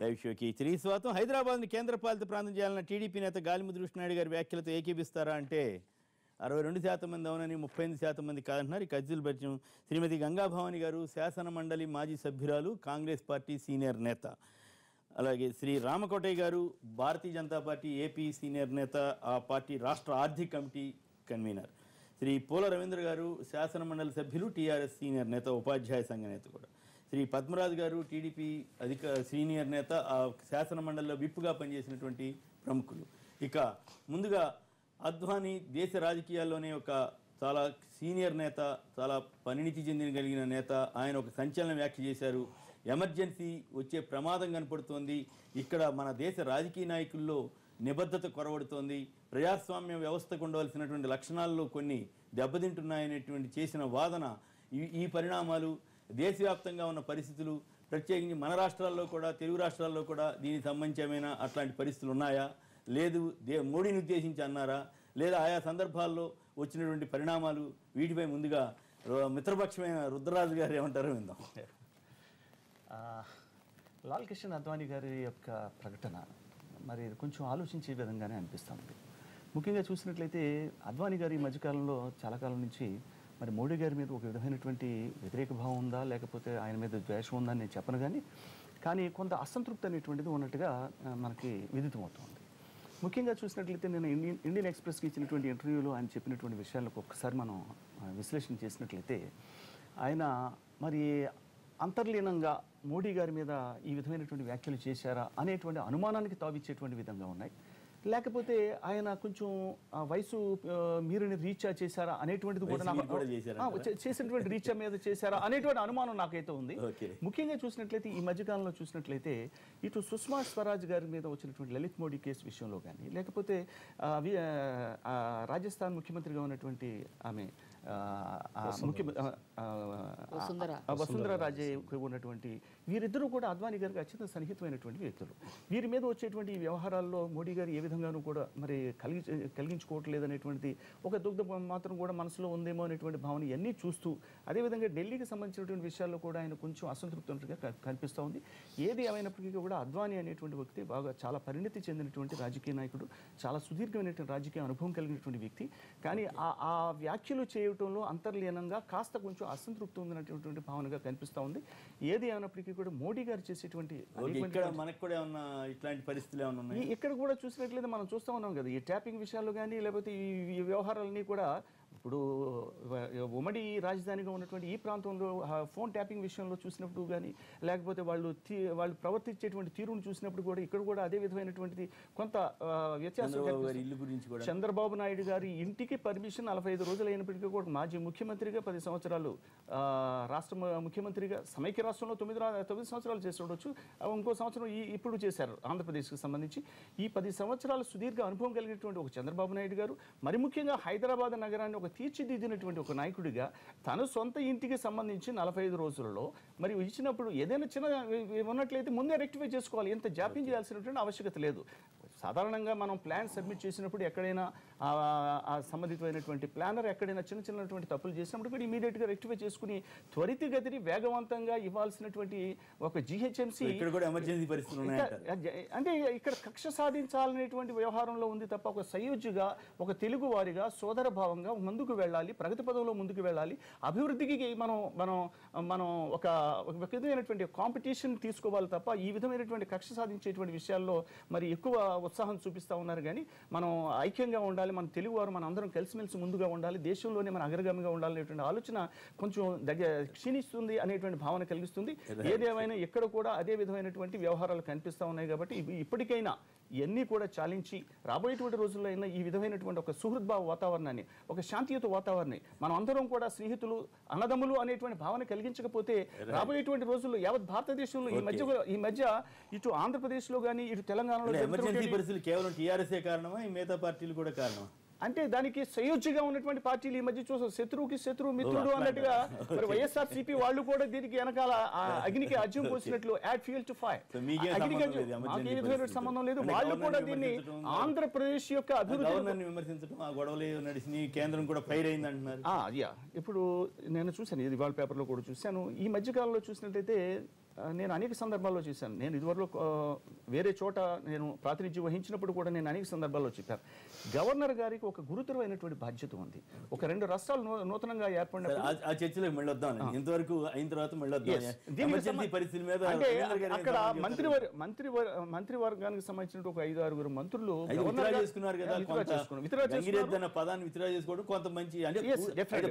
Live షోకి తిరిగి స్వాగతం. హైదరాబాద్ని కేంద్రపాలిత ప్రాంతం చేయాలన్న టీడీపీ నేత గాలిముద్దు కృష్ణారెడ్డి గారి వ్యాఖ్యలతో ఏకీపిస్తారా అంటే 62% మంది అవునని 38% మంది కాదంటున్నారు. ఇక అజ్జుల్ బెర్జం శ్రీమతి గంగాభవాని గారు శాసన మండలి మాజీ సభ్యురాలు, కాంగ్రెస్ పార్టీ సీనియర్ నేత. అలాగే శ్రీ రామకోటయ్య గారు Bharatiya Janata party AP senior నేత, ఆ పార్టీ రాష్ట్ర ఆర్థిక కమిటీ కన్వీనర్. శ్రీ పూల రవీంద్ర గారు శాసన మండలి సభ్యులు, టీఆర్ఎస్ సీనియర్ నేత, ఉపాధ్యాయ సంఘ నేత కూడా. శ్రీ పద్మరాజు గారు టీడీపీ సీనియర్ నేత, ఆ శాసన మండలిలో విప్పుగా పనిచేసినటువంటి ప్రముఖులు. ఇక ముందుగా అద్వానీ దేశ రాజకీయాల్లోనే ఒక చాలా సీనియర్ నేత, చాలా పరిణితి కలిగిన నేత. ఆయన ఒక సంచలన వ్యాఖ్య చేశారు. ఎమర్జెన్సీ వచ్చే ప్రమాదం కనపడుతోంది, ఇక్కడ మన దేశ రాజకీయ నాయకుల్లో నిబద్ధత కొరవడుతోంది, ప్రజాస్వామ్య వ్యవస్థకు ఉండవలసినటువంటి లక్షణాల్లో కొన్ని దెబ్బతింటున్నాయనేటువంటి చేసిన వాదన. ఈ పరిణామాలు దేశవ్యాప్తంగా ఉన్న పరిస్థితులు, ప్రత్యేకించి మన రాష్ట్రాల్లో కూడా, తెలుగు రాష్ట్రాల్లో కూడా దీనికి సంబంధించిన అట్లాంటి పరిస్థితులు ఉన్నాయా, లేదు మోడీని ఉద్దేశించి అన్నారా, లేదా ఆయా సందర్భాల్లో వచ్చినటువంటి పరిణామాలు, వీటిపై ముందుగా మిత్రపక్షమైన రుద్రరాజు గారు ఏమంటారో విందాం. లాల్ కృష్ణ అద్వానీ గారి యొక్క ప్రకటన మరి కొంచెం ఆలోచించే విధంగానే అనిపిస్తుంది. ముఖ్యంగా చూసినట్లయితే అద్వానీ గారి ఈ మధ్యకాలంలో చాలా కాలం నుంచి మరి మోడీ గారి మీద ఒక విధమైనటువంటి వ్యతిరేక భావం ఉందా, లేకపోతే ఆయన మీద ద్వేషం ఉందా అని నేను చెప్పను, కానీ కొంత అసంతృప్తి అనేటువంటిది ఉన్నట్టుగా మనకి విదితమవుతుంది. ముఖ్యంగా చూసినట్లయితే నేను ఇండియన్ ఎక్స్ప్రెస్కి ఇచ్చినటువంటి ఇంటర్వ్యూలో ఆయన చెప్పినటువంటి విషయాలకు ఒక్కసారి మనం విశ్లేషణ చేసినట్లయితే, ఆయన మరి అంతర్లీనంగా మోడీ గారి మీద ఈ విధమైనటువంటి వ్యాఖ్యలు చేశారా అనేటువంటి అనుమానానికి తావిచ్చేటువంటి విధంగా ఉన్నాయి. లేకపోతే ఆయన కొంచెం వయసు మీరుని రీఛార్జ్ చేశారా అనేటువంటిది కూడా చేసినటువంటి రీఛార్జ్ మీద చేశారా అనేటువంటి అనుమానం నాకైతే ఉంది. ముఖ్యంగా చూసినట్లయితే ఈ మధ్యకాలంలో చూసినట్లయితే ఇటు సుష్మా స్వరాజ్ గారి మీద వచ్చినటువంటి లలిత్ మోడీ కేసు విషయంలో కానీ, లేకపోతే రాజస్థాన్ ముఖ్యమంత్రిగా ఉన్నటువంటి ఆమె వసుంధరా రాజే ఉన్నటువంటి వీరిద్దరూ కూడా అద్వానీ గారికి అత్యంత సన్నిహితమైనటువంటి వ్యక్తులు. వీరి మీద వచ్చేటువంటి ఈ వ్యవహారాల్లో మోడీ గారు ఏ విధంగానూ కూడా మరి కలిగించుకోవట్లేదు అనేటువంటిది ఒక దుగ్ధ మాత్రం కూడా మనసులో ఉందేమో అనేటువంటి భావన ఇవన్నీ చూస్తూ, అదేవిధంగా ఢిల్లీకి సంబంధించినటువంటి విషయాల్లో కూడా ఆయన కొంచెం అసంతృప్తి ఉన్నట్టుగా కనిపిస్తూ ఉంది. ఏది ఏమైనప్పటికీ కూడా అద్వానీ అనేటువంటి వ్యక్తి బాగా చాలా పరిణితి చెందినటువంటి రాజకీయ నాయకుడు, చాలా సుదీర్ఘమైనటువంటి రాజకీయ అనుభవం కలిగినటువంటి వ్యక్తి. కానీ ఆ వ్యాఖ్యలు చేయడంలో అంతర్లీనంగా కాస్త కొంచెం అసంతృప్తి ఉందనేటువంటి భావనగా కనిపిస్తూ ఉంది. ఏది ఏమైనప్పటికీ కూడా మోడీ గారు చేసేటువంటి ఇక్కడ కూడా చూసినట్లయితే మనం చూస్తూ ఉన్నాం కదా, ఈ ట్యాపింగ్ విషయాల్లో కానీ, లేకపోతే ఈ వ్యవహారాలన్నీ కూడా ఇప్పుడు ఉమ్మడి రాజధానిగా ఉన్నటువంటి ఈ ప్రాంతంలో ఫోన్ ట్యాపింగ్ విషయంలో చూసినప్పుడు కానీ, లేకపోతే వాళ్ళు ప్రవర్తించేటువంటి తీరును చూసినప్పుడు కూడా ఇక్కడ కూడా అదే విధమైనటువంటిది కొంత వ్యత్యాసం. చంద్రబాబు నాయుడు గారి ఇంటికి పర్మిషన్ 45 రోజులు అయినప్పటికీ కూడా మాజీ ముఖ్యమంత్రిగా 10 సంవత్సరాలు, రాష్ట్ర ముఖ్యమంత్రిగా సమైక్య రాష్ట్రంలో 9 సంవత్సరాలు చేసి ఉండొచ్చు, ఇంకో సంవత్సరం ఇప్పుడు చేశారు ఆంధ్రప్రదేశ్కి సంబంధించి. ఈ 10 సంవత్సరాలు సుదీర్ఘ అనుభవం కలిగినటువంటి ఒక చంద్రబాబు నాయుడు గారు, మరి ముఖ్యంగా హైదరాబాద్ నగరాన్ని ఒక తీర్చిదిద్దినటువంటి ఒక నాయకుడిగా తన సొంత ఇంటికి సంబంధించి 45 రోజులలో మరి ఇచ్చినప్పుడు ఏదైనా చిన్న ఉన్నట్లయితే ముందే రెక్టిఫై చేసుకోవాలి, ఎంత జాప్యం చేయాల్సినటువంటి ఆవశ్యకత లేదు. సాధారణంగా మనం ప్లాన్ సబ్మిట్ చేసినప్పుడు ఎక్కడైనా సంబంధితమైనటువంటి ప్లానర్ ఎక్కడైనా చిన్నటువంటి తప్పులు చేసినప్పుడు కూడా ఇమీడియట్గా రెక్టిఫై చేసుకుని త్వరితగతిని వేగవంతంగా ఇవ్వాల్సినటువంటి ఒక జిహెచ్ఎంసీ అంటే ఇక్కడ కక్ష సాధించాలనేటువంటి వ్యవహారంలో ఉంది తప్ప, ఒక సయోధ్యగా, ఒక తెలుగు వారిగా సోదర భావంగా ముందుకు వెళ్ళాలి, ప్రగతి పదంలో ముందుకు వెళ్ళాలి, అభివృద్ధికి మనం ఒక విధమైనటువంటి కాంపిటీషన్ తీసుకోవాలి తప్ప ఈ విధమైనటువంటి కక్ష సాధించేటువంటి విషయాల్లో మరి ఎక్కువ ఉత్సాహం చూపిస్తూ ఉన్నారు. కానీ మనం ఐక్యంగా ఉండాలి, మన తెలుగు వారు మన అందరం కలిసిమెలిసి ముందుగా ఉండాలి, దేశంలోనే మన అగ్రగామిగా ఉండాలనేటువంటి ఆలోచన కొంచెం క్షీణిస్తుంది అనేటువంటి భావన కలిగిస్తుంది. ఏదేమైనా ఇక్కడ కూడా అదే విధమైనటువంటి వ్యవహారాలు కనిపిస్తూ ఉన్నాయి. కాబట్టి ఇప్పటికైనా ఇవన్నీ కూడా చాలించి రాబోయేటువంటి రోజుల్లో అయినా ఈ విధమైనటువంటి ఒక సుహృద్భావ వాతావరణాన్ని, ఒక శాంతియుత వాతావరణాన్ని, మనం అందరం కూడా స్నేహితులు, అన్నదమ్ములు అనేటువంటి భావన కలిగించకపోతే రాబోయేటువంటి రోజుల్లో యావత్ భారతదేశంలో ఈ మధ్య ఇటు ఆంధ్రప్రదేశ్లో కానీ, ఇటు తెలంగాణలో పరిస్థితులు కేవలం టీఆర్ఎస్ఏ కారణమా, ఈ మిగతా పార్టీలు కూడా కారణమా? అంటే దానికి సయోధ్యగా ఉన్నటువంటి పార్టీలు ఈ మధ్య చూసాం, శత్రువుకి శత్రువు మిత్రుడు అన్నట్టుగా మరి వైఎస్ఆర్సీపీ వాళ్ళు కూడా దీనికి వెనకాల అగ్నికి అజ్యం పోసినట్లు యాడ్ ఫ్యూయల్ టు ఫైర్, అగ్నికి సంబంధం లేదు. వాళ్ళు కూడా దీన్ని ఆంధ్రప్రదేశ్ యొక్క అభివృద్ధి విమర్శించడం, ఆ గొడవలు నడిచి కేంద్రం కూడా ఫైర్ అయింది అంటున్నారు. ఇప్పుడు నేను చూశాను, ఇది వాళ్ళ పేపర్లో కూడా చూశాను. ఈ మధ్యకాలంలో చూసినట్లయితే నేను అనేక సందర్భాల్లో చూశాను. నేను ఇదివరకు వేరే చోట నేను ప్రాతినిధ్యం వహించినప్పుడు కూడా నేను అనేక సందర్భాల్లో చెప్పాను. గవర్నర్ గారికి ఒక గురుతరమైనటువంటి బాధ్యత ఉంది. ఒక 2 రాష్ట్రాలు నూతనంగా ఏర్పడిన ఆ చర్చలోకి వెళ్ళొద్దాం, ఇంతవరకు అయిన తర్వాత వెళ్ళొద్దాం పరిస్థితి మీద. అంటే అక్కడ మంత్రివర్గానికి సంబంధించిన ఒక 5-6 మంత్రులు చేసుకున్నారు కదా, పదాన్ని విత్డ్రా చేసుకోవడం కొంత మంచి,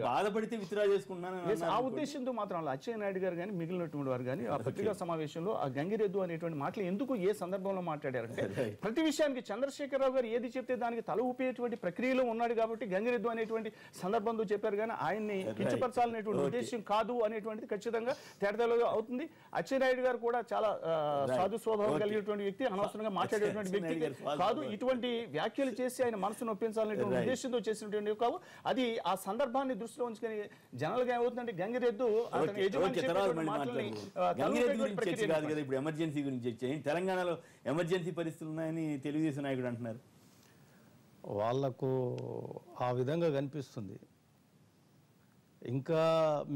బాధపడితే విత్డ్రా చేసుకున్నాను ఆ ఉద్దేశంతో మాత్రం అచ్చెన్నాయుడు గారు కానీ మిగిలినటువంటి వారు కానీ ఆ పత్రికా సమావేశంలో ఆ గంగిరెద్దు అనేటువంటి మాటలు ఎందుకు ఏ సందర్భంలో మాట్లాడారంటే, ప్రతి విషయానికి చంద్రశేఖరరావు గారు ఏది చెప్తే దానికి తల ఊపేటువంటి ప్రక్రియలో ఉన్నాడు కాబట్టి గంగిరెద్దు అనేటువంటి సందర్భంతో చెప్పారు, కానీ ఆయన్ని కించపరచాలనేటువంటి ఉద్దేశం కాదు అనేటువంటిది ఖచ్చితంగా తేటతెల్లగా అవుతుంది. అచ్చెన్నాయుడు గారు కూడా చాలా సాధు స్వభావం కలిగినటువంటి వ్యక్తి, అనవసరంగా మాట్లాడేటువంటి వ్యక్తి కాదు. ఇటువంటి వ్యాఖ్యలు చేసి ఆయన మనసు నొప్పించాలనేటువంటి ఉద్దేశంతో చేసినటువంటి కావు. అది ఆ సందర్భాన్ని దృష్టిలో ఉంచుకొని జనరల్గా ఏమవుతుందంటే గంగిరెద్దు కాదు కదా, ఇప్పుడు ఎమర్జెన్సీ గురించి వచ్చాయి. తెలంగాణలో ఎమర్జెన్సీ పరిస్థితులు ఉన్నాయని తెలుగుదేశం నాయకుడు అంటున్నారు. వాళ్లకు ఆ విధంగా కనిపిస్తుంది. ఇంకా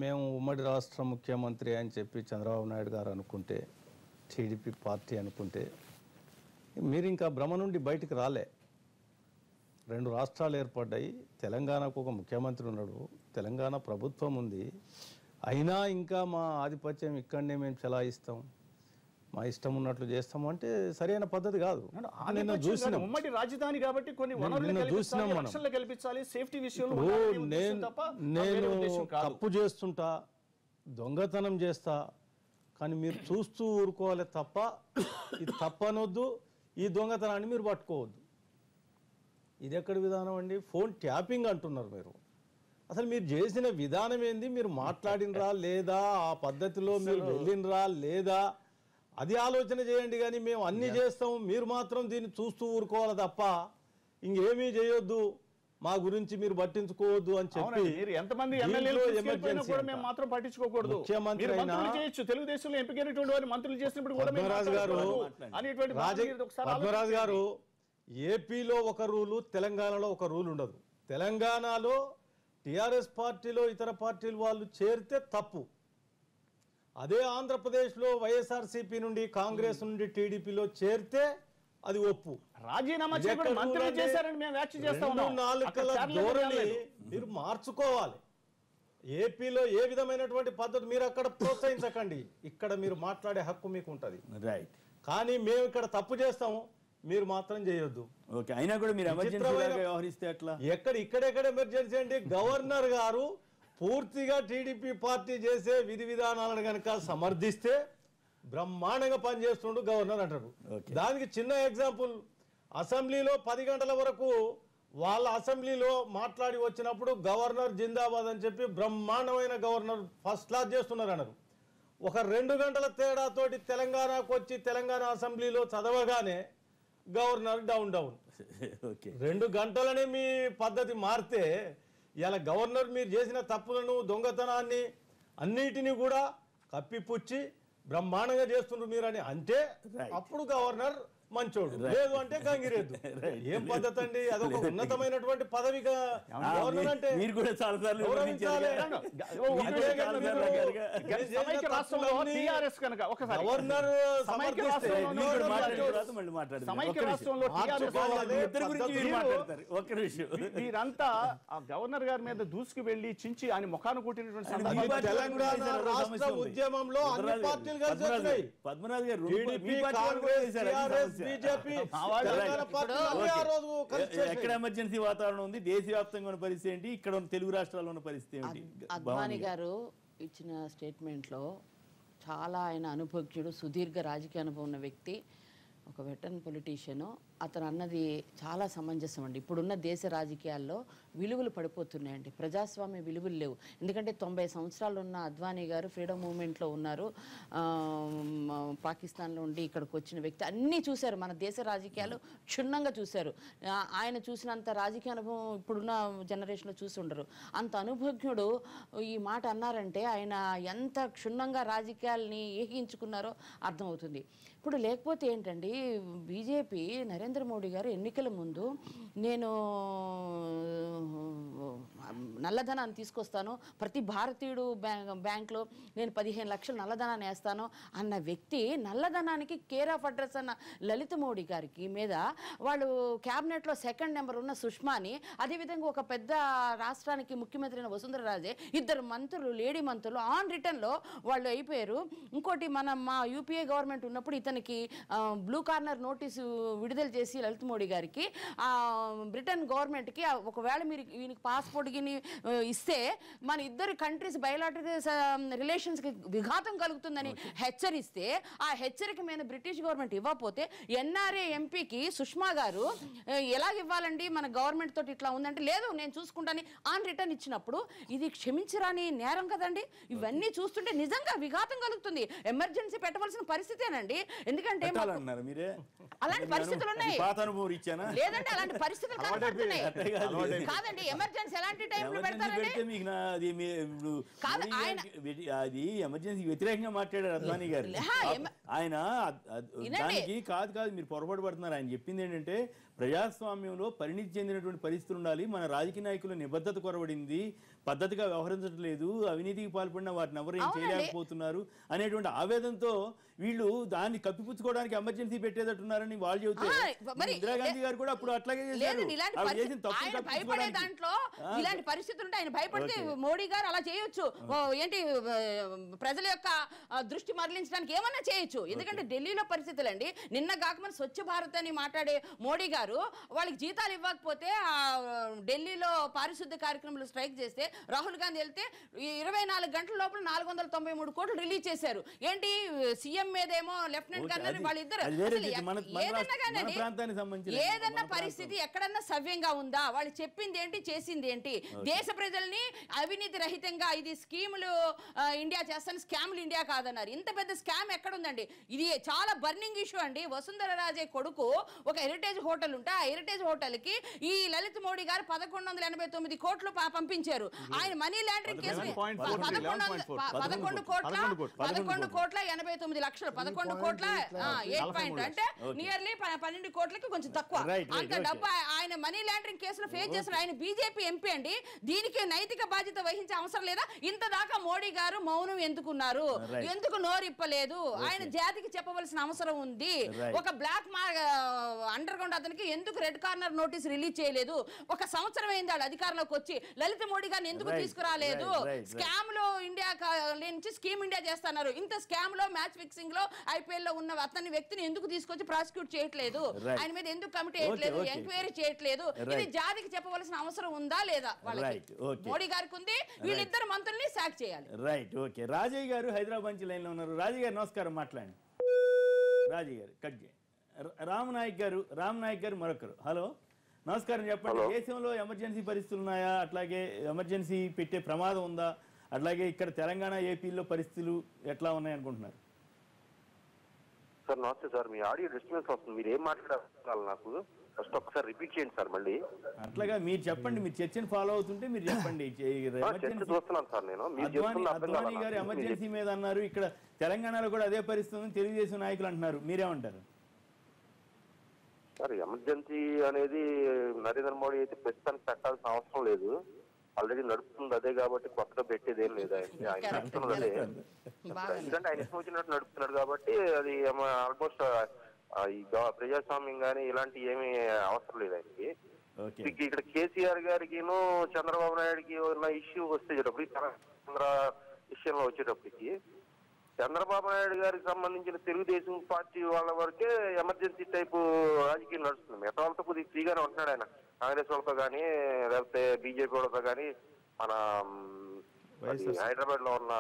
మేము ఉమ్మడి రాష్ట్ర ముఖ్యమంత్రి అని చెప్పి చంద్రబాబు నాయుడు గారు అనుకుంటే, టీడీపీ పార్టీ అనుకుంటే, మీరు ఇంకా భ్రమ నుండి బయటికి రాలే. 2 రాష్ట్రాలు ఏర్పడ్డాయి, తెలంగాణకు ఒక ముఖ్యమంత్రి ఉన్నాడు, తెలంగాణ ప్రభుత్వం ఉంది. అయినా ఇంకా మా ఆధిపత్యం ఇక్కడనే మేము చెలాయిస్తాం, మా ఇష్టం ఉన్నట్లు చేస్తాము అంటే సరైన పద్ధతి కాదు. ఉమ్మడి రాజధాని కాబట్టి కొన్ని చూసినాం మనం. నేను తప్పు చేస్తుంటా, దొంగతనం చేస్తా, కానీ మీరు చూస్తూ ఊరుకోవాలి తప్ప ఇది తప్పనొద్దు, ఈ దొంగతనాన్ని మీరు పట్టుకోవద్దు. ఇది ఎక్కడి విధానం అండి? ఫోన్ ట్యాపింగ్ అంటున్నారు మీరు. అసలు మీరు చేసిన విధానం ఏంది? మీరు మాట్లాడినరా లేదా, ఆ పద్ధతిలో మీరు వెళ్ళినరా లేదా, అది ఆలోచన చేయండి. కానీ మేము అన్ని చేస్తాం, మీరు మాత్రం దీన్ని చూస్తూ ఊరుకోవాలి తప్ప ఇంకేమీ చేయొద్దు, మా గురించి మీరు పట్టించుకోవద్దు అని చెప్పి ఎంతమంది మాత్రం పట్టించుకోకూడదు. ముఖ్యమంత్రి తెలుగుదేశంలో ఎంపికైనటువంటి వారు మంత్రులు చేసినప్పుడు పద్మరాజు గారు, ఏపీలో ఒక రూలు, తెలంగాణలో ఒక రూల్ ఉండదు. తెలంగాణలో టిఆర్ఎస్ పార్టీలో ఇతర పార్టీలు వాళ్ళు చేరితే తప్పు. అదే ఆంధ్రప్రదేశ్లో వైఎస్ఆర్సీపీ నుండి, కాంగ్రెస్ నుండి టీడీపీలో చేరితే అది ఒప్పు. రాజీనామా ధోరణి మీరు మార్చుకోవాలి. ఏపీలో ఏ విధమైనటువంటి పద్ధతి మీరు అక్కడ ప్రోత్సహించకండి, ఇక్కడ మీరు మాట్లాడే హక్కు మీకు ఉంటుంది. రైట్. కానీ మేము ఇక్కడ తప్పు చేస్తాము, మీరు మాత్రం చేయొద్దు. ఓకే, అయినా కూడా మీరు వ్యవహరిస్తే అట్లా ఇక్కడెక్కడ ఎమర్జెన్సీ అంటే గవర్నర్ గారు పూర్తిగా టీడీపీ పార్టీ చేసే విధి విధానాలను కనుక సమర్థిస్తే బ్రహ్మాండంగా పనిచేస్తుండు గవర్నర్ అంటారు. దానికి చిన్న ఎగ్జాంపుల్, అసెంబ్లీలో 10 గంటల వరకు వాళ్ళ అసెంబ్లీలో మాట్లాడి వచ్చినప్పుడు గవర్నర్ జిందాబాద్ అని చెప్పి బ్రహ్మాండమైన గవర్నర్ ఫస్ట్ క్లాస్ చేస్తున్నారు అన్నారు. ఒక 2 గంటల తేడాతోటి తెలంగాణకు వచ్చి తెలంగాణ అసెంబ్లీలో చదవగానే గవర్నర్ డౌన్. 2 గంటలనే మీ పద్ధతి మారితే ఇలా గవర్నర్ మీరు చేసిన తప్పులను, దొంగతనాన్ని అన్నిటినీ కూడా కప్పిపుచ్చి బ్రహ్మాండంగా చేస్తుండ్రు మీరని అంటే అప్పుడు గవర్నర్ మంచోడు, లేదు అంటే గంగిరెద్దు. ఏం పద్ధతి అండి? అదొక ఉన్నతమైనటువంటి పదవిగా గవర్నర్ అంటే మీరు కూడా చాలా సార్లు మీరంతా గవర్నర్ గారి మీద దూసుకు వెళ్లి చించి ఆయన ముఖాన్ని కొట్టినటువంటి తెలంగాణ రాష్ట్ర ఉద్యమంలో అన్ని పార్టీలు కలిసి వచ్చినాయి. పద్మనాథ్ గారు ఎక్కడ ఎమర్జెన్సీ వాతావరణం ఉంది, దేశవ్యాప్తంగా ఉన్న పరిస్థితి ఏంటి, ఇక్కడ ఉన్న తెలుగు రాష్ట్రాల్లో ఉన్న పరిస్థితి ఏంటి? అద్వానీ గారు ఇచ్చిన స్టేట్మెంట్లో చాలా ఆయన అనుభవజ్ఞుడు, సుదీర్ఘ రాజకీయ అనుభవం ఉన్న వ్యక్తి, ఒక వెటరన్ పొలిటీషియను. అతను అన్నది చాలా సమంజసం అండి. ఇప్పుడున్న దేశ రాజకీయాల్లో విలువలు పడిపోతున్నాయండి, ప్రజాస్వామ్య విలువలు లేవు. ఎందుకంటే 90 సంవత్సరాలు ఉన్న అద్వానీ గారు ఫ్రీడమ్ మూవ్మెంట్లో ఉన్నారు, పాకిస్తాన్లో ఉండి ఇక్కడికి వచ్చిన వ్యక్తి, అన్నీ చూశారు, మన దేశ రాజకీయాలు క్షుణ్ణంగా చూశారు. ఆయన చూసినంత రాజకీయ అనుభవం ఇప్పుడున్న జనరేషన్లో చూసి ఉండరు. అంత అనుభవజ్ఞుడు ఈ మాట అన్నారంటే ఆయన ఎంత క్షుణ్ణంగా రాజకీయాలని ఏహించుకున్నారో అర్థమవుతుంది. ఇప్పుడు లేకపోతే ఏంటండి, బీజేపీ నరేంద్ర మోడీ గారు ఎన్నికల ముందు నల్లధనాన్ని తీసుకొస్తాను, ప్రతి భారతీయుడు బ్యాంక్లో నేను 15 లక్షలు నల్లధనాన్ని వేస్తాను అన్న వ్యక్తి నల్లధనానికి కేర్ ఆఫ్ అడ్రస్ అన్న లలిత మోడీ గారికి మీద వాళ్ళు క్యాబినెట్లో సెకండ్ నెంబర్ ఉన్న సుష్మాని, అదేవిధంగా ఒక పెద్ద రాష్ట్రానికి ముఖ్యమంత్రి అయిన వసుంధర రాజే, 2 మంత్రులు లేడీ మంత్రులు ఆన్ రిటర్న్లో వాళ్ళు అయిపోయారు. ఇంకోటి మా యూపీఏ గవర్నమెంట్ ఉన్నప్పుడు ఇతనికి బ్లూ కార్నర్ నోటీసు విడుదల చేసి లలిత మోడీ గారికి బ్రిటన్ గవర్నమెంట్కి ఒకవేళ మీరు ఈయనకి పాస్పోర్ట్ గిని ఇస్తే మన ఇద్దరు కంట్రీస్ బయోలాజికల్ రిలేషన్స్కి విఘాతం కలుగుతుందని హెచ్చరిస్తే ఆ హెచ్చరిక మీద బ్రిటిష్ గవర్నమెంట్ ఇవ్వకపోతే ఎన్ఆర్ఏ ఎంపీకి సుష్మా గారు ఎలాగ ఇవ్వాలండి మన గవర్నమెంట్ తోటి ఇట్లా ఉందంటే లేదు నేను చూసుకుంటాను ఆన్ రిటర్న్ ఇచ్చినప్పుడు ఇది క్షమించరాని నేరం కదండి. ఇవన్నీ చూస్తుంటే నిజంగా విఘాతం కలుగుతుంది. ఎమర్జెన్సీ పెట్టవలసిన పరిస్థితేనండి. ఎందుకంటే అలాంటి పరిస్థితులు ఉన్నాయి లేదంటే అలాంటి పరిస్థితులు కాదండి. ఎమర్జెన్సీ ఎలాంటి టైంలో పెడతారండి? అది ఎమర్జెన్సీ వ్యతిరేకంగా మాట్లాడారు అద్వానీ గారు. ఆయన దానికి కాదు మీరు పొరపాటు పడుతున్నారు. ఆయన చెప్పింది ఏంటంటే ప్రజాస్వామ్యంలో పరిణితి చెందినటువంటి పరిస్థితులు ఉండాలి. మన రాజకీయ నాయకుల నిబద్ధత కొరబడింది, పద్ధతిగా వ్యవహరించడం లేదు, అవినీతికి పాల్పడిన వాటిని ఎవరు ఏం చేయలేకపోతున్నారు అనేటువంటి ఆవేదనతో వీళ్ళు దాన్ని కప్పిపుచ్చుకోవడానికి ఎమర్జెన్సీ పెట్టేటట్టున్నారని వాళ్ళు చెబుతారు. ఇందిరాగాంధీ గారు కూడా అప్పుడు అట్లాగే చేశారు. దాంట్లో ఇలాంటి పరిస్థితులు ఉంటే ఆయన భయపడితే మోడీ గారు అలా చేయొచ్చు. ఏంటి ప్రజల యొక్క దృష్టి మరలించడానికి ఏమన్నా చేయొచ్చు. ఎందుకంటే ఢిల్లీలో పరిస్థితులు అండి, నిన్న కాకమని స్వచ్ఛ భారత్ అని మాట్లాడే మోడీ గారు వాళ్ళకి జీతాలు ఇవ్వకపోతే ఢిల్లీలో పారిశుద్ధ్య కార్యక్రమాలు స్ట్రైక్ చేస్తే రాహుల్ గాంధీ వెళ్తే 24 గంటల లోపల 493 కోట్లు రిలీజ్ చేశారు. ఏంటి సీఎం మీదేమో లెఫ్టినెంట్ గవర్నర్ వాళ్ళిద్దరు ఏదన్నా పరిస్థితి ఎక్కడన్నా సవ్యంగా ఉందా? వాళ్ళు చెప్పింది ఏంటి చేసింది ఏంటి? దేశ ప్రజల్ని అవినీతి రహితంగా ఇది స్కీములు ఇండియా చేస్తాను, స్కామ్లు ఇండియా కాదన్నారు. ఇంత పెద్ద స్కామ్ ఎక్కడుందండి? ఇది చాలా బర్నింగ్ ఇష్యూ అండి. వసుంధర రాజే కొడుకు ఒక హెరిటేజ్ హోటల్ ఉంటే ఆ హెరిటేజ్ హోటల్ కి ఈ లలిత్ మోడీ గారు 1189 కోట్లు పంపించారు. ఆయన మనీ లాండరింగ్ కేసు 11 కోట్ల 89 లక్షలు 11 కోట్ల 8 పాయింట్ అంటే నియర్లీ 12 కోట్లకి కొంచెం తక్కువ అంత డబ్బు ఆయన మనీ లాండరింగ్ కేసులో ఫేస్ చేసిన ఆయన బీజేపీ ఎంపీ అండి. దీనికి నైతిక బాధ్యత వహించే అవసరం లేదా? ఇంత దాకా మోడీ గారు మౌనం ఎందుకున్నారు? ఎందుకు నోరిప్పలేదు? ఆయన జాతికి చెప్పవలసిన అవసరం ఉంది. ఒక బ్లాక్ అండర్ గ్రౌండ్ అతనికి ఎందుకు రెడ్ కార్నర్ నోటీస్ రిలీజ్ చేయలేదు? 1 సంవత్సరం అయింది వాళ్ళు అధికారంలోకి వచ్చి. లలిత మోడీ గారిని ఎందుకు తీసుకురాలేదు? స్కామ్ లో ఇండియా నుంచి స్కీమ్ ఇండియా చేస్తున్నారు. ఇంత స్కామ్ లో మ్యాచ్ ఫిక్సింగ్ లో ఐపీఎల్ లో ఉన్న అతని వ్యక్తిని ఎందుకు తీసుకొచ్చి ప్రాసిక్యూట్ చేయట్లేదు? ఆయన మీద ఎందుకు కమిటీ చేయట్లేదు? ఎంక్వైరీ చేయట్లేదు? ఇది జాతికి చెప్పవలసిన అవసరం ఉందా లేదా? వాళ్ళకి మోడీ గారికి ఉంది. వీళ్ళిద్దరు మంత్రుల్ని సాక్ చేయాలి. Right, okay. రాజయ్య గారు హైదరాబాద్ నుంచి లైన్ లో ఉన్నారు. రాజయ్య గారు నమస్కారం, మాట్లాడండి. రాజయ్య గారు కట్ చేయండి. రామ్ నాయక్ గారు మరొకరు. హలో, నమస్కారం, చెప్పండి. దేశంలో ఎమర్జెన్సీ పరిస్థితులు ఉన్నాయా? అట్లాగే ఎమర్జెన్సీ పెట్టే ప్రమాదం ఉందా? అట్లాగే ఇక్కడ తెలంగాణ ఏపీలో పరిస్థితులు ఎట్లా ఉన్నాయి అనుకుంటున్నారు? సార్ నమస్తే సార్, మీ ఆడియో డిస్టర్బెన్స్ వస్తుంది. మీరు ఏం మాట్లాడాలి నాకు ఫస్ట్ ఒకసారి రిపీట్ చేయండి సార్ మళ్ళీ. అట్లాగా మీరు చెప్పండి, మీరు చర్చను ఫాలో అవుతుంటే మీరు చెప్పండి. చూస్తున్నాను సార్ నేను. అద్వానీ గారు ఎమర్జెన్సీ మీద అన్నారు, ఇక్కడ తెలంగాణలో కూడా అదే పరిస్థితి ఉంది తెలుగుదేశం నాయకులు అంటున్నారు, మీరేమంటారు? సార్ ఎమర్జెన్సీ అనేది నరేంద్ర మోడీ అయితే ప్రస్తుతానికి పెట్టాల్సిన అవసరం లేదు. ఆల్రెడీ నడుపుతుంది అదే కాబట్టి కొత్తగా పెట్టేది ఏం లేదు. ఆయన నడుపుతున్నది అదే. ఎందుకంటే ఆయన ఇష్టం వచ్చినట్టు నడుపుతున్నాడు కాబట్టి అది ఆల్మోస్ట్ ఈ ప్రజాస్వామ్యం కానీ ఇలాంటి ఏమీ అవసరం లేదు ఆయనకి. ఇక్కడ కేసీఆర్ గారికి చంద్రబాబు నాయుడుకి ఉన్న ఇష్యూ వచ్చేటప్పటికి తెలంగాణ విషయంలో వచ్చేటప్పటికి చంద్రబాబు నాయుడు గారికి సంబంధించిన తెలుగుదేశం పార్టీ వాళ్ళ వరకే ఎమర్జెన్సీ టైపు రాజకీయం నడుస్తుంది. మిగతా వాళ్ళతో కొద్దిగా ఫ్రీగానే ఉంటున్నాడు ఆయన. కాంగ్రెస్ వాళ్ళతో కానీ లేకపోతే బీజేపీ వాళ్ళతో కానీ మన హైదరాబాద్ లో ఉన్న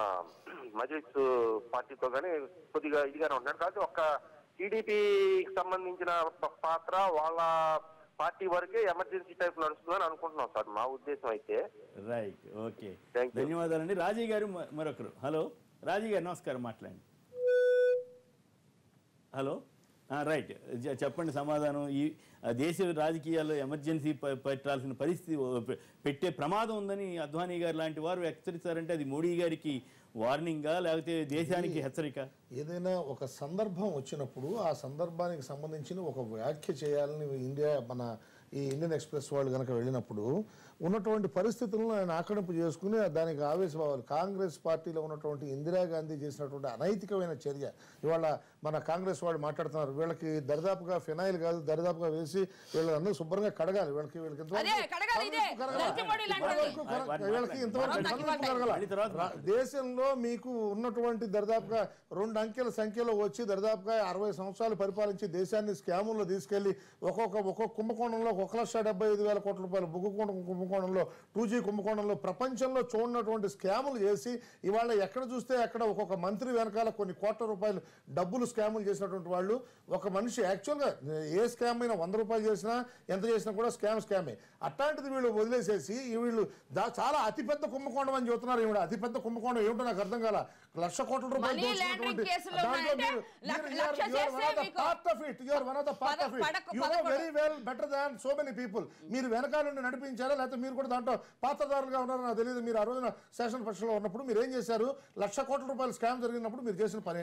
మజ్లిస్ పార్టీతో కానీ కొద్దిగా ఇదిగానే ఉంటున్నాడు. కాబట్టి ఒక్క టీడీపీకి సంబంధించిన పాత్ర వాళ్ళ పార్టీ వరకే ఎమర్జెన్సీ టైప్ నడుస్తుందని అనుకుంటున్నాం సార్, మా ఉద్దేశం అయితే. రైట్, ఓకే, ధన్యవాదాలండి. రాజయ్య గారు మరొకరు. హలో, రాజయ్య గారు నమస్కారం, మాట్లాడండి. హలో, రైట్, చెప్పండి సమాధానం. ఈ దేశ రాజకీయాల్లో ఎమర్జెన్సీ పెట్టాల్సిన పరిస్థితి పెట్టే ప్రమాదం ఉందని అద్వానీ గారు లాంటి వారు హెచ్చరిస్తారంటే అది మోడీ గారికి వార్నింగా లేకపోతే దేశానికి హెచ్చరిక? ఏదైనా ఒక సందర్భం వచ్చినప్పుడు ఆ సందర్భానికి సంబంధించిన ఒక వ్యాఖ్య చేయాలని మన ఈ ఇండియన్ ఎక్స్ప్రెస్ వాళ్ళు కనుక వెళ్ళినప్పుడు ఉన్నటువంటి పరిస్థితులను ఆయన ఆక్రమింపు చేసుకుని దానికి ఆవేశమవ్వాలి. కాంగ్రెస్ పార్టీలో ఉన్నటువంటి ఇందిరాగాంధీ చేసినటువంటి అనైతికమైన చర్య ఇవాళ మన కాంగ్రెస్ వాళ్ళు మాట్లాడుతున్నారు. వీళ్ళకి దరిదాపుగా ఫినాయిల్ కాదు, దరిదాపుగా వేసి వీళ్ళందరూ శుభ్రంగా కడగాలి. వీళ్ళకి వీళ్ళకి దేశంలో మీకు ఉన్నటువంటి దరిదాపుగా 2 అంకెల సంఖ్యలో వచ్చి దరిదాపుగా 60 సంవత్సరాలు పరిపాలించి దేశాన్ని స్కాముల్లో తీసుకెళ్లి ఒక్కొక్క కుంభకోణంలో 1,75,000 కోట్ల రూపాయలు, బొగ్గు కుంభకోణంలో, 2G కుంభకోణంలో ప్రపంచంలో చూడనటువంటి స్కాములు చేసి ఇవాళ ఎక్కడ చూస్తే అక్కడ ఒక్కొక్క మంత్రి వెనకాల కొన్ని కోట్ల రూపాయలు డబ్బులు స్కాములు చేసినటువంటి వాళ్ళు. ఒక మనిషి యాక్చువల్గా ఏ స్కామ్ అయినా 100 రూపాయలు చేసినా ఎంత చేసినా కూడా స్కామే. అట్లాంటిది వీళ్ళు వదిలేసేసి వీళ్ళు చాలా అతిపెద్ద కుంభకోణం అని చెబుతున్నారు. ఈవిడ అతిపెద్ద కుంభకోణం ఏమిటో నాకు అర్థం కాల. 1,00,000 కోట్ల రూపాయలు మీరు వెనకాల నుండి నడిపించారా లేకపోతే మీరు కూడా దాంట్లో పాత్రదారులుగా ఉన్నారో నాకు తెలియదు. మీరు ఆ రోజున శాసన పరిషత్లో ఉన్నప్పుడు మీరు ఏం చేశారు? 1,00,000 కోట్ల రూపాయల స్కామ్ జరిగినప్పుడు మీరు చేసిన పని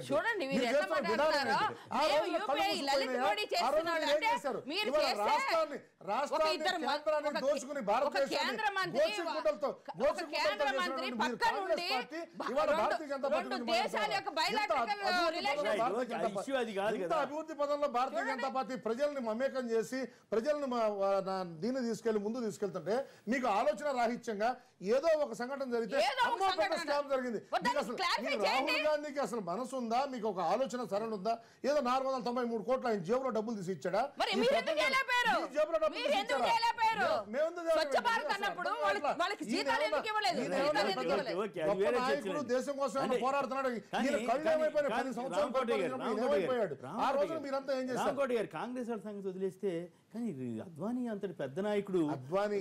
రాష్ట్రాన్ని దోచుకుని భారతదేశాన్ని అభివృద్ధి పదంలో భారతీయ జనతా పార్టీ ప్రజల్ని మమేకం చేసి ప్రజల్ని దీన్ని తీసుకెళ్లి ముందు తీసుకెళ్తుంటే మీకు ఆలోచన రాహిత్యంగా ఏదో ఒక సంఘటన జరిగితే స్కామ్ జరిగింది. రాహుల్ గాంధీకి అసలు మనసు ఉందా? మీకు ఒక ఆలోచన సరళ ఉందా? ఏదో 493 కోట్లు ఆయన జేబులో డబ్బులు తీసి ఇచ్చాడా? దేశం కోసం పోరాడుతున్నాడు. ఆ రోజు మీరంతా ఏం చేస్తారు? కాంగ్రెస్ వాళ్ళ సంగతి వదిలేస్తే కానీ అద్వానీ అంతటి పెద్ద నాయకుడు, అద్వానీ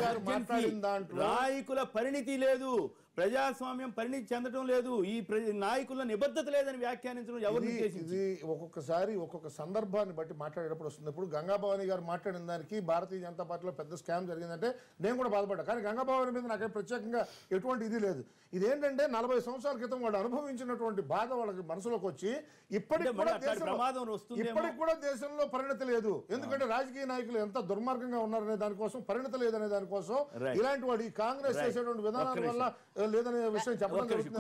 గారు మాట్లాడిన దాంట్లో నాయకుల పరిణితి లేదు, ప్రజాస్వామ్యం పరిణితి చెందడం లేదు, ఈ నాయకుల నిబద్ధత లేదని వ్యాఖ్యానించడం ఎవరు? ఇది ఒక్కొక్కసారి ఒక్కొక్క సందర్భాన్ని బట్టి మాట్లాడేటప్పుడు వస్తుంది. ఇప్పుడు గంగాభవాని గారు మాట్లాడిన దానికి భారతీయ జనతా పార్టీలో పెద్ద స్కామ్ జరిగిందంటే నేను కూడా బాధపడ్డా. కానీ గంగాభవాని మీద నాకే ప్రత్యేకంగా ఎటువంటి ఇది లేదు. ఇదేంటంటే 40 సంవత్సరాల క్రితం వాళ్ళు అనుభవించినటువంటి బాధ వాళ్ళకి మనసులోకి వచ్చి ఇప్పటికి కూడా దేశంలో పరిణతి లేదు. ఎందుకంటే రాజకీయ నాయకులు ఎంత దుర్మార్గంగా ఉన్నారనే దానికోసం, పరిణతి లేదనే దానికోసం ఇలాంటి వాడు ఈ కాంగ్రెస్ చేసేటువంటి విధానాల వల్ల లేదనే విషయం చెప్పడం జరుగుతుంది.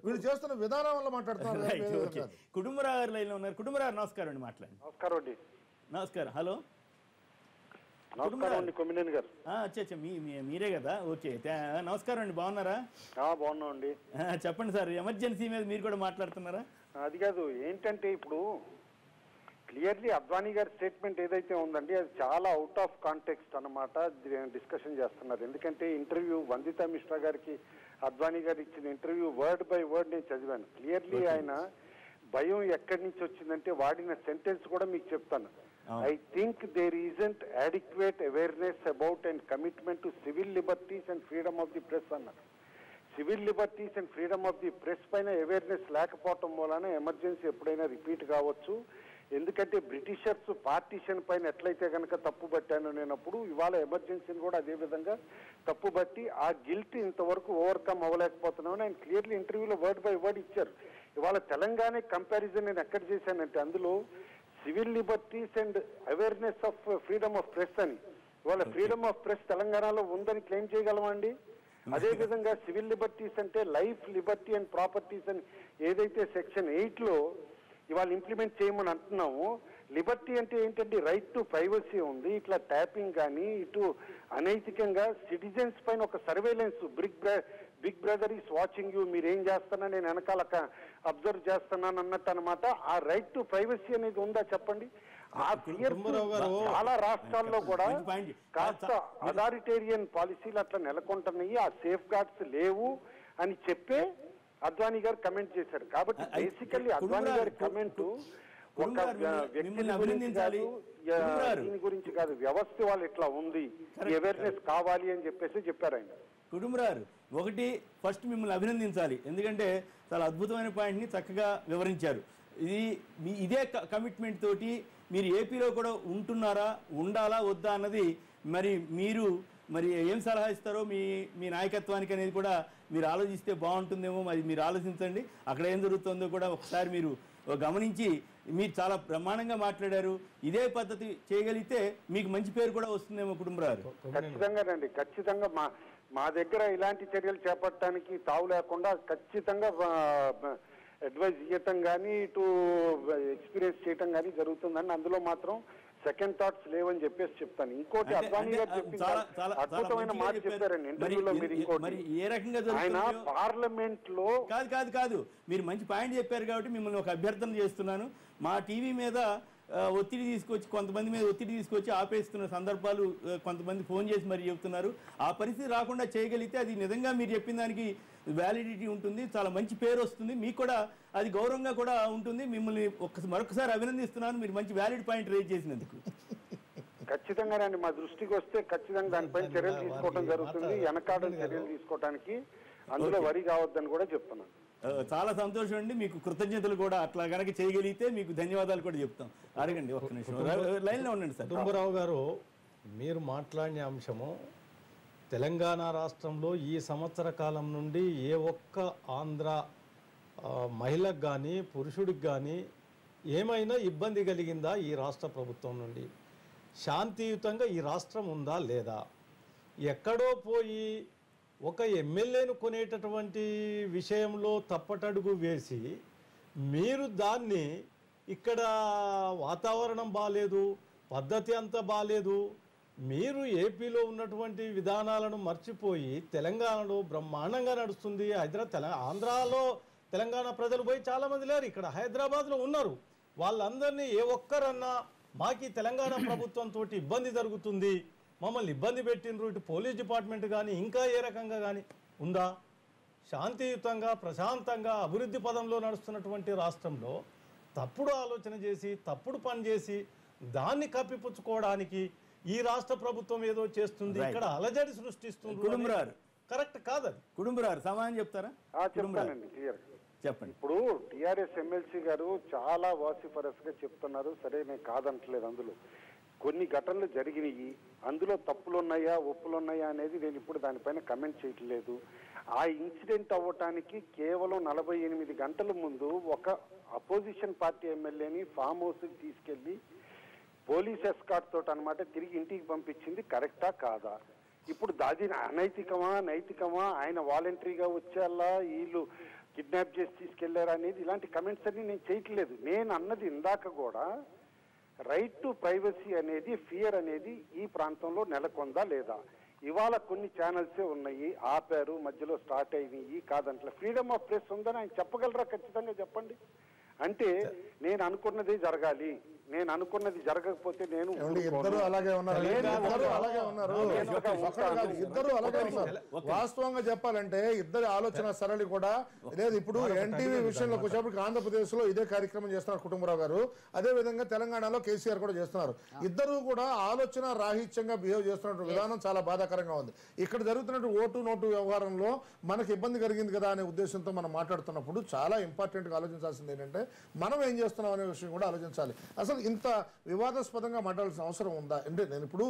వీళ్ళు చేస్తున్న విధానం వల్ల మాట్లాడుతున్నారు. కుటుంబరావు గారు లైన్లో ఉన్నారు. కుటుంబరావు నమస్కారం అండి. మాట్లాడండి. నమస్కారం. హలో అచ్చా మీరే కదా? ఓకే, నమస్కారం అండి. బాగున్నారా? బాగున్నాం అండి. చెప్పండి సార్, ఎమర్జెన్సీ మీద మీరు కూడా మాట్లాడుతున్నారా? అది కాదు, ఏంటంటే ఇప్పుడు క్లియర్లీ అద్వానీ గారి స్టేట్మెంట్ ఏదైతే ఉందండి అది చాలా అవుట్ ఆఫ్ కాంటెక్స్ట్ అన్నమాట డిస్కషన్ చేస్తున్నారు. ఎందుకంటే ఇంటర్వ్యూ వందితా మిశ్రా గారికి అద్వానీ గారు ఇచ్చిన ఇంటర్వ్యూ వర్డ్ బై వర్డ్ నేను చదివాను. క్లియర్లీ ఆయన భయం ఎక్కడి నుంచి వచ్చిందంటే వాడిన సెంటెన్స్ కూడా మీకు చెప్తాను. I think there isn't adequate awareness about and commitment to civil liberties and freedom of the press అన్నారు. Civil liberties and freedom of the press పైన అవేర్నెస్ లేకపోవటం వలన ఎమర్జెన్సీ ఎప్పుడైనా రిపీట్ కావచ్చు. ఎందుకంటే బ్రిటిషర్స్ పార్టీషన్ పైన ఎట్లయితే కనుక తప్పు పట్టాను నేనప్పుడు ఇవాళ ఎమర్జెన్సీని కూడా అదే విధంగా తప్పు పట్టి ఆ గిల్ట్ ఇంతవరకు ఓవర్కమ్ అవ్వలేకపోతున్నామని ఆయన క్లియర్లీ ఇంటర్వ్యూలో వర్డ్ బై వర్డ్ ఇచ్చారు. ఇవాళ తెలంగాణ కంపారిజన్ నేను ఎక్కడ చేశానంటే అందులో civil liberties and awareness of freedom of press అని ఇవాళ ఫ్రీడమ్ ఆఫ్ ప్రెస్ తెలంగాణలో ఉందని క్లెయిమ్ చేయగలమా అండి? అదే విధంగా సివిల్ లిబర్టీస్ అంటే లైఫ్, లిబర్టీ అండ్ ప్రాపర్టీస్ అని ఏదైతే సెక్షన్ 8లో ఇవాళ ఇంప్లిమెంట్ చేయమని అంటున్నాము. లిబర్టీ అంటే ఏంటంటే రైట్ టు ప్రైవసీ ఉంది. ఇట్లా ట్యాపింగ్ కానీ ఇటు అనైతికంగా సిటిజన్స్ పైన ఒక surveillance, big brother is watching you, మీరేం చేస్తున్నా నేను వెనకాల అబ్జర్వ్ చేస్తున్నాను అన్నట్టు అనమాట. ఆ రైట్ టు ప్రైవసీ అనేది ఉందా చెప్పండి? ఆ చాలా రాష్ట్రాల్లో కూడా కాస్త అథారిటేరియన్ పాలసీలు అట్లా నెలకొంటున్నాయి, ఆ సేఫ్ గార్డ్స్ లేవు అని చెప్పే అద్వానీ గారు కమెంట్ చేశారు. కాబట్టి బేసికల్లీ అద్వానీ గారి కమెంట్ ఒక వ్యక్తిని గురించి కాదు, వ్యవస్థ వాళ్ళు ఇట్లా ఉంది, అవేర్నెస్ కావాలి అని చెప్పేసి చెప్పారు ఆయన. కుటుంబరారు ఒకటి ఫస్ట్ మిమ్మల్ని అభినందించాలి, ఎందుకంటే చాలా అద్భుతమైన పాయింట్ని చక్కగా వివరించారు. ఇదే కమిట్మెంట్ తోటి మీరు ఏపీలో కూడా ఉంటున్నారా, ఉండాలా వద్దా అన్నది మీరు ఏం సలహా ఇస్తారో మీ నాయకత్వానికి అనేది కూడా మీరు ఆలోచిస్తే బాగుంటుందేమో. మరి మీరు ఆలోచించండి, అక్కడ ఏం జరుగుతుందో కూడా ఒకసారి మీరు గమనించి మీరు చాలా బ్రహ్మాండంగా మాట్లాడారు. ఇదే పద్ధతి చేయగలిగితే మీకు మంచి పేరు కూడా వస్తుందేమో కుటుంబరావు. ఖచ్చితంగానండి, ఖచ్చితంగా మా దగ్గర ఇలాంటి చర్యలు చేపట్టడానికి తావు లేకుండా ఖచ్చితంగా అడ్వైజ్ ఇవ్వటం కానీ ఇటు ఎక్స్పీరియన్స్ చేయటం కానీ జరుగుతుందని అందులో మాత్రం సెకండ్ థాట్స్ లేవని చెప్పేసి చెప్తాను. ఇంకోటి అద్వానీ గారు చెప్పింది అద్భుతమైన మాట చెప్పారండి ఇంటర్వ్యూలో. మీరు ఇంకోటి ఆయన పార్లమెంట్ లో కాదు మీరు మంచి పాయింట్ చెప్పారు కాబట్టి మిమ్మల్ని ఒక అభ్యర్థన చేస్తున్నాను. మా టీవీ మీద ఒత్తిడి తీసుకొచ్చి కొంతమంది మీద ఒత్తిడి తీసుకొచ్చి ఆపేస్తున్న సందర్భాలు కొంతమంది ఫోన్ చేసి మరి చెప్తున్నారు. ఆ పరిస్థితి రాకుండా చేయగలిగితే అది నిజంగా మీరు చెప్పిన దానికి వ్యాలిడిటీ ఉంటుంది, చాలా మంచి పేరు వస్తుంది, మీకు కూడా అది గౌరవంగా కూడా ఉంటుంది. మిమ్మల్ని మరొకసారి అభినందిస్తున్నాను, మీరు మంచి వ్యాలిడ్ పాయింట్ రేజ్ చేసినందుకు. ఖచ్చితంగానండి, మా దృష్టికి వస్తే ఖచ్చితంగా దానిపై చర్యలు తీసుకోవడం జరుగుతుంది. వెనకాడని చర్యలు తీసుకోవడానికి అందులో వరి కావద్దని కూడా చెప్తున్నాను. చాలా సంతోషం అండి, మీకు కృతజ్ఞతలు కూడా. అట్లా కనుక చేయగలిగితే మీకు ధన్యవాదాలు కూడా చెప్తాం. అడగండి, ఒక్క నిమిషం లైన్లో ఉండండి సార్. కుటుంబరావు గారు, మీరు మాట్లాడిన అంశము తెలంగాణ రాష్ట్రంలో ఈ సంవత్సర కాలం నుండి ఏ ఒక్క ఆంధ్ర మహిళకు కానీ పురుషుడికి కానీ ఏమైనా ఇబ్బంది కలిగిందా? ఈ రాష్ట్ర ప్రభుత్వం నుండి శాంతియుతంగా ఈ రాష్ట్రం ఉందా లేదా? ఎక్కడో పోయి ఒక ఎమ్మెల్యేను కొనేటటువంటి విషయంలో తప్పటడుగు వేసి మీరు దాన్ని ఇక్కడ వాతావరణం బాలేదు, పద్ధతి అంత బాలేదు, మీరు ఏపీలో ఉన్నటువంటి విధానాలను మర్చిపోయి తెలంగాణలో బ్రహ్మాండంగా నడుస్తుంది. ఆంధ్రాలో తెలంగాణ ప్రజలు పోయి చాలామంది లేరు, ఇక్కడ హైదరాబాద్లో ఉన్నారు. వాళ్ళందరినీ ఏ ఒక్కరన్నా మాకు తెలంగాణ ప్రభుత్వంతో ఇబ్బంది జరుగుతుంది, మమ్మల్ని ఇబ్బంది పెట్టినరు, ఇటు పోలీస్ డిపార్ట్మెంట్ కానీ ఇంకా ఏ రకంగా కానీ ఉందా? శాంతియుతంగా ప్రశాంతంగా అభివృద్ధి పదంలో నడుస్తున్నటువంటి రాష్ట్రంలో తప్పుడు ఆలోచన చేసి తప్పుడు పని చేసి దాన్ని కప్పిపుచ్చుకోవడానికి ఈ రాష్ట్ర ప్రభుత్వం ఏదో చేస్తుంది, ఇక్కడ అలజడి సృష్టిస్తుంది. కరెక్ట్ కాదు. కుటుంబరారు సమాధానం చెప్తారా? చెప్పండి. ఇప్పుడు టిఆర్ఎస్ ఎమ్మెల్సీ గారు చాలా వాసిఫరస్ గా చెప్తున్నారు, సరే నేను కాదంటలేదు. అందులో కొన్ని ఘటనలు జరిగినాయి, అందులో తప్పులున్నాయా ఒప్పులున్నాయా అనేది నేను ఇప్పుడు దానిపైన కమెంట్ చేయట్లేదు. ఆ ఇన్సిడెంట్ అవ్వటానికి కేవలం 48 గంటల ముందు ఒక అపోజిషన్ పార్టీ ఎమ్మెల్యేని ఫామ్ హౌస్కి తీసుకెళ్లి పోలీస్ ఎస్కార్ట్ తోటి అనమాట తిరిగి ఇంటికి పంపించింది కరెక్టా కాదా? ఇప్పుడు దాది అనైతికమా నైతికమా, ఆయన వాలంటరీగా వచ్చేలా వీళ్ళు కిడ్నాప్ చేసి తీసుకెళ్లారా అనేది ఇలాంటి కమెంట్స్ అన్ని నేను చేయట్లేదు. నేను అన్నది ఇందాక కూడా రైట్ టు ప్రైవసీ అనేది ఫియర్ అనేది ఈ ప్రాంతంలో నెలకొందా లేదా? ఇవాళ కొన్ని ఛానల్సే ఉన్నాయి, ఆపారు, మధ్యలో స్టార్ట్ అయినాయి కాదంటే ఫ్రీడమ్ ఆఫ్ ప్రెస్ ఉందని ఆయన చెప్పగలరా? ఖచ్చితంగా చెప్పండి. అంటే నేను అనుకున్నది జరగాలి, నేను అనుకున్నది జరగకపోతే నేను ఇద్దరు అలాగే ఉన్నారు. వాస్తవంగా చెప్పాలంటే ఇద్దరు ఆలోచన సరళి కూడా లేదు. ఇప్పుడు ఎన్టీవీ విషయంలోకి వచ్చేప్పటికి ఆంధ్రప్రదేశ్ లో ఇదే కార్యక్రమం చేస్తున్నారు కుటుంబరావు గారు, అదే విధంగా తెలంగాణలో కేసీఆర్ కూడా చేస్తున్నారు. ఇద్దరు కూడా ఆలోచన రాహిత్యంగా బిహేవ్ చేస్తున్న విధానం చాలా బాధాకరంగా ఉంది. ఇక్కడ జరుగుతున్నట్టు ఓటు నోటు వ్యవహారంలో మనకు ఇబ్బంది కలిగింది కదా అనే ఉద్దేశంతో మనం మాట్లాడుతున్నప్పుడు చాలా ఇంపార్టెంట్గా ఆలోచించాల్సింది ఏంటంటే మనం ఏం చేస్తున్నాం అనే విషయం కూడా ఆలోచించాలి. అసలు ఇంత వివాదాస్పదంగా మాట్లాడాల్సిన అవసరం ఉందా? అంటే నేను ఇప్పుడు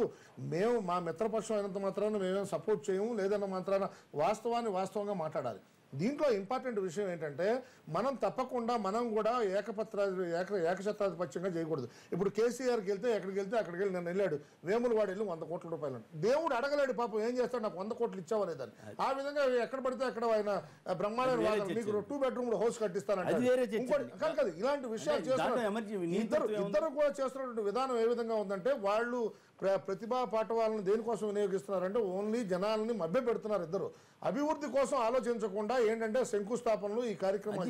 మేము మా మిత్రపక్షం అయినంత మాత్రాన మేమేం సపోర్ట్ చేయము, లేదన్న మాత్రాన వాస్తవాన్ని వాస్తవంగా మాట్లాడాలి. దీంట్లో ఇంపార్టెంట్ విషయం ఏంటంటే మనం తప్పకుండా మనం కూడా ఏకఛత్రాధిపత్యంగా చేయకూడదు. ఇప్పుడు కేసీఆర్కి వెళ్తే ఎక్కడికి వెళ్తే అక్కడికి వెళ్ళి నేను వెళ్ళాడు, వేములవాడ వెళ్ళి 100 కోట్ల రూపాయలు. దేవుడు అడగలేడు పాపం, ఏం చేస్తాడు, నాకు 100 కోట్లు ఇచ్చావనేదాన్ని. ఆ విధంగా ఎక్కడ పడితే అక్కడ ఆయన బ్రహ్మాండ మీకు 2 బెడ్రూమ్ హౌస్ కట్టిస్తానంటే కాదు. ఇలాంటి విషయాలు చేస్తున్నారు ఇద్దరు కూడా చేస్తున్నటువంటి విధానం ఏ విధంగా ఉందంటే వాళ్ళు ప్రతిభా పాఠవాలను దేనికోసం వినియోగిస్తున్నారంటే ఓన్లీ జనాలని మభ్య పెడుతున్నారు. ఇద్దరు అభివృద్ధి కోసం ఆలోచించకుండా ఏంటంటే శంకుస్థాపనలు ఈ కార్యక్రమం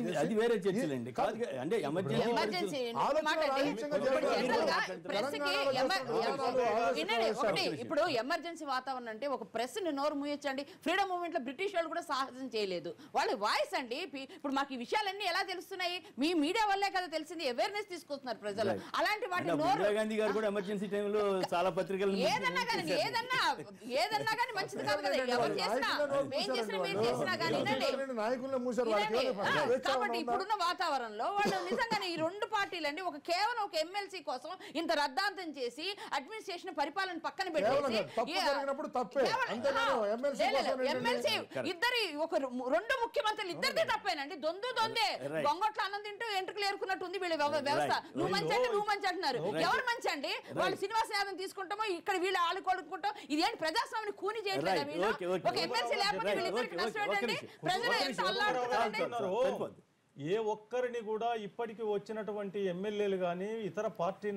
ఇప్పుడు ఎమర్జెన్సీ వాతావరణం అంటే ఒక ప్రెస్ ని నోరు మూయొచ్చండి. ఫ్రీడమ్ మూవ్మెంట్ లో బ్రిటిష్ వాళ్ళు కూడా సాహసం చేయలేదు, వాళ్ళ వాయిస్ అండి. ఇప్పుడు మాకు ఈ విషయాలన్నీ ఎలా తెలుస్తున్నాయి? మీ మీడియా వల్లే కదా తెలిసింది, అవేర్నెస్ తీసుకొస్తున్నారు ప్రజలు. అలాంటి వాటి నోరు గాంధీ గారు కూడా ఎమర్జెన్సీ టైంలో చాలా పత్రికలు ఏదన్నా కానీ మంచిది కాదు కదా. ఎవరు చేసినా ఏం చేసినా మీరు చేసినా కానీ కాబట్టి ఇప్పుడున్న వాతావరణంలో వాళ్ళు నిజంగానే ఈ రెండు పార్టీలండి కేవలం ఒక ఎమ్మెల్సీ కోసం ఇంత రద్దాంతం చేసి అడ్మినిస్ట్రేషన్ పరిపాలన పక్కన పెట్టేసి ఎమ్మెల్సీ ఇద్దరి ఒక రెండు ముఖ్యమంత్రులు ఇద్దరిది తప్పేనండి. దొందే బొంగొట్ల అన్నం తింటూ ఎంట్రుకలు ఏరుకున్నట్టు ఉంది వీళ్ళ వ్యవస్థ. నువ్వు మంచి అంటే నువ్వు మంచి అంటున్నారు. ఎవరు మంచి అండి? వాళ్ళు శ్రీనివాస యాదవ్ తీసుకుంటామో ఇక్కడ వీళ్ళు ఆళ్ళు కొడుకుంటాం. ఇదేంటి ప్రజాస్వామ్యాన్ని కూని చేయట్లేదా వీళ్ళు? ఒక ఎమ్మెల్సీ లేకపోతే వీళ్ళిద్దరికి నష్టం ఏంటండి? ప్రజలు ఎంత అల్లాడుతున్నారండి. ఏ ఒక్కరిని కూడా ఇప్పటికి వచ్చినటువంటి ఎమ్మెల్యేలు గానీ ఇతర పార్టీ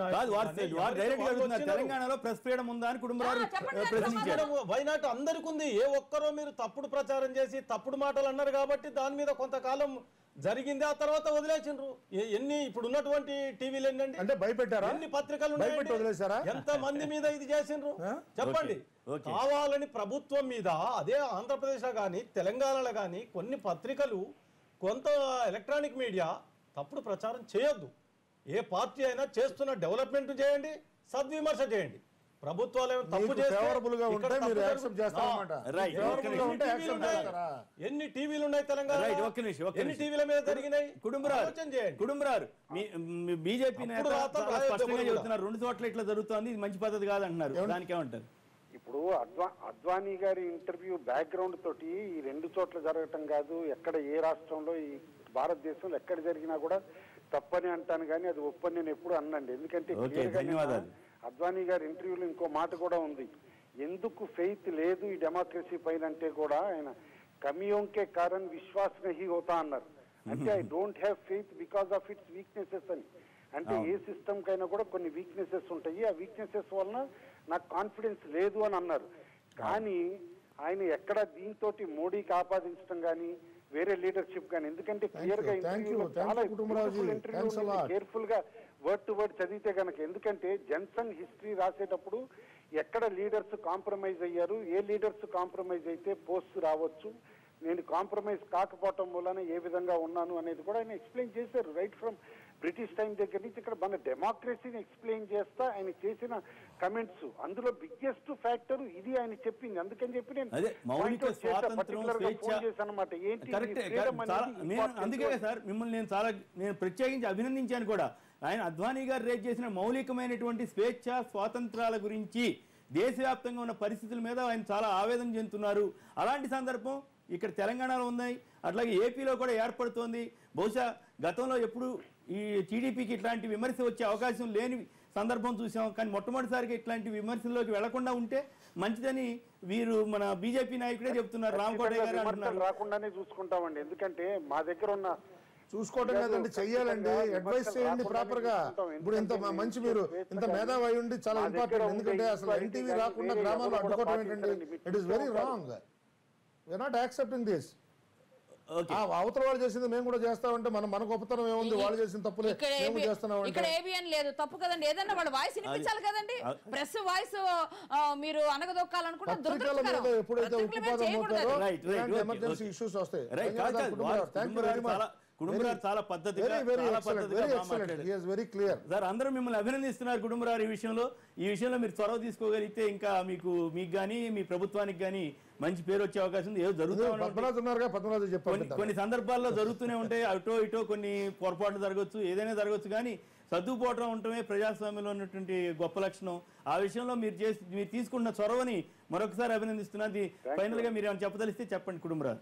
తెలంగాణలో ప్రెస్ ఫ్రీడమ్ ఉందా అని వైనాట్ అందరికి ఉంది. ఏ ఒక్కరో మీరు తప్పుడు ప్రచారం చేసి తప్పుడు మాటలు అన్నారు కాబట్టి దాని మీద కొంతకాలం జరిగింది. ఆ తర్వాత వదిలేసిండ్రు. ఎన్ని ఇప్పుడు ఉన్నటువంటి టీవీలు ఏంటండి అంటే భయపెట్టారా? ఎన్ని పత్రికలు ఎంత మంది మీద ఇది చేసిండ్రు చెప్పండి. కావాలని ప్రభుత్వం మీద అదే ఆంధ్రప్రదేశ్ లో గానీ తెలంగాణలో గానీ కొన్ని పత్రికలు కొంత ఎలక్ట్రానిక్ మీడియా తప్పుడు ప్రచారం చేయొద్దు. ఏ పార్టీ అయినా చేస్తున్న డెవలప్మెంట్ చేయండి, సద్విమర్శ చేయండి. ప్రభుత్వాలు తప్పు ఎన్ని టీవీలు ఉన్నాయి తెలంగాణ, ఎన్ని టీవీల మీద జరిగినాయి? కుటుంబరారు బీజేపీ చెబుతున్నారు 2 చోట్ల ఇట్లా జరుగుతుంది, ఇది మంచి పద్ధతి కాదంటున్నారు. దానికి ఏమంటారు? ఇప్పుడు అద్వానీ గారి ఇంటర్వ్యూ బ్యాక్గ్రౌండ్ తోటి ఈ 2 చోట్ల జరగటం కాదు, ఎక్కడ ఏ రాష్ట్రంలో ఈ భారతదేశంలో ఎక్కడ జరిగినా కూడా తప్పని అంటాను కానీ అది ఒప్పని నేను ఎప్పుడు అన్నండి. ఎందుకంటే అద్వానీ గారి ఇంటర్వ్యూలో ఇంకో మాట కూడా ఉంది. ఎందుకు ఫెయిత్ లేదు ఈ డెమోక్రసీ పైన అంటే కూడా ఆయన కమియోంకే కారణ్ విశ్వాస్ నహీ హోతా అన్నారు. అంటే I don't have faith because of it's weaknesses అని. అంటే ఏ సిస్టమ్ కైనా కూడా కొన్ని వీక్నెసెస్ ఉంటాయి, ఆ వీక్నెసెస్ వలన నాకు కాన్ఫిడెన్స్ లేదు అని అన్నారు. కానీ ఆయన ఎక్కడ దీంతో మోడీకి ఆపాదించడం కానీ వేరే లీడర్షిప్ కానీ, ఎందుకంటే క్లియర్ గా చాలా కేర్ఫుల్ గా వర్డ్ టు వర్డ్ చదివితే కనుక, ఎందుకంటే జన్సంగ్ హిస్టరీ రాసేటప్పుడు ఎక్కడ లీడర్స్ కాంప్రమైజ్ అయ్యారు, ఏ లీడర్స్ కాంప్రమైజ్ అయితే పోస్ట్ రావచ్చు, నేను కాంప్రమైజ్ కాకపోవటం వలన ఏ విధంగా ఉన్నాను అనేది కూడా ఆయన ఎక్స్ప్లెయిన్ చేశారు. రైట్ ఫ్రమ్ బ్రిటిష్ టైం దగ్గర నుంచి ఇక్కడ మన డెమోక్రసీని ఎక్స్ప్లెయిన్ చేస్తా ఆయన చేసిన కమెంట్స్ అందులో బిగ్గెస్ట్ ఫ్యాక్టర్ ఇది ఆయన చెప్పింది. అందుకని చెప్పి నేను అనమాట అందుకే సార్ మిమ్మల్ని నేను ప్రత్యేకించి అభినందించాను కూడా. ఆయన అద్వానీ గారు రేజ్ చేసిన మౌలికమైనటువంటి స్వేచ్ఛ స్వాతంత్రాల గురించి దేశవ్యాప్తంగా ఉన్న పరిస్థితుల మీద ఆయన చాలా ఆవేదన చెందుతున్నారు. అలాంటి సందర్భం ఇక్కడ తెలంగాణలో ఉన్నాయి, అట్లాగే ఏపీలో కూడా ఏర్పడుతోంది. బహుశా గతంలో ఎప్పుడు ఈ టీడీపీకి ఇట్లాంటి విమర్శ వచ్చే అవకాశం లేని సందర్భం చూసాం. కానీ మొట్టమొదటిసారిగా ఇట్లాంటి విమర్శల్లోకి వెళ్లకుండా ఉంటే మంచిదని వీరు మన బీజేపీ నాయకుడే చెప్తున్నారు. రామకోటయ్య గారు అంటున్నారు. రాకుండానే చూసుకుంటామండి, ఎందుకంటే మా దగ్గర ఉన్న చూసుకోవటం లేదండి, చెయ్యాలండి, అడ్వైస్ చేయండి ప్రాపర్ గా. ఇప్పుడు ఇంత మంచి మీరు ఇంత మేధావి అయి ఉండి చాలా ఇంపార్టెంట్. ఎందుకంటే అసలు ఎన్టీవీ రాకుండా గ్రామాల్లో అడ్డుకోవటం ఏంటండి? It is very wrong. We are not accepting this. అవతల వాళ్ళు చేసింది మేము కూడా చేస్తామంటే మన గొప్పతనం ఏముంది? వాళ్ళు చేసిన తప్పులే మేము చేస్తున్నాం. ఇక్కడ ఏబిఎన్ లేదు, తప్పు కదండి. ఏదన్నా వాళ్ళ వాయిస్ వినిపించాలి కదండి. ప్రెస్ వాయిస్ మీరు అనగదొక్కాలనుకుంటే ఎప్పుడైతే ఉక్కుపాదం మోతారో ఎమర్జెన్సీ ఇష్యూస్ వస్తాయి. చాలా పద్ధతి సార్, అందరూ మిమ్మల్ని అభినందిస్తున్నారు కుటుంబరారు ఈ విషయంలో. ఈ విషయంలో మీరు చొరవ తీసుకోగలిగితే ఇంకా మీకు కానీ మీ ప్రభుత్వానికి కానీ మంచి పేరు వచ్చే అవకాశం ఉంది. ఏదో కొన్ని సందర్భాల్లో జరుగుతూనే ఉంటాయి, అటో ఇటో కొన్ని పొరపాట్లు జరగవచ్చు, ఏదైనా జరగవచ్చు. కానీ సర్దుపోవటం ఉండటమే ప్రజాస్వామ్యంలో ఉన్నటువంటి గొప్ప లక్షణం. ఆ విషయంలో మీరు తీసుకున్న చొరవని మరొకసారి అభినందిస్తున్నది. ఫైనల్ గా మీరు ఏమైనా చెప్పదలిస్తే చెప్పండి కుటుంబరారు.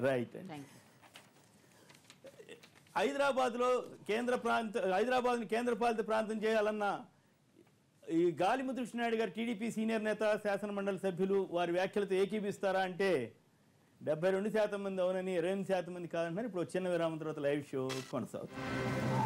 రైట్. హైదరాబాద్ను కేంద్రపాలిత ప్రాంతం చేయాలన్న ఈ గాలిముద్ర కృష్ణారెడ్డి గారు టీడీపీ సీనియర్ నేత, శాసనమండలి సభ్యులు వారి వ్యాఖ్యలతో ఏకీపిస్తారా అంటే 72% మంది అవునని, 28% మంది కాదంటున్నారు. ఇప్పుడు చిన్న విరామం తర్వాత లైవ్ షో కొనసాగుతుంది.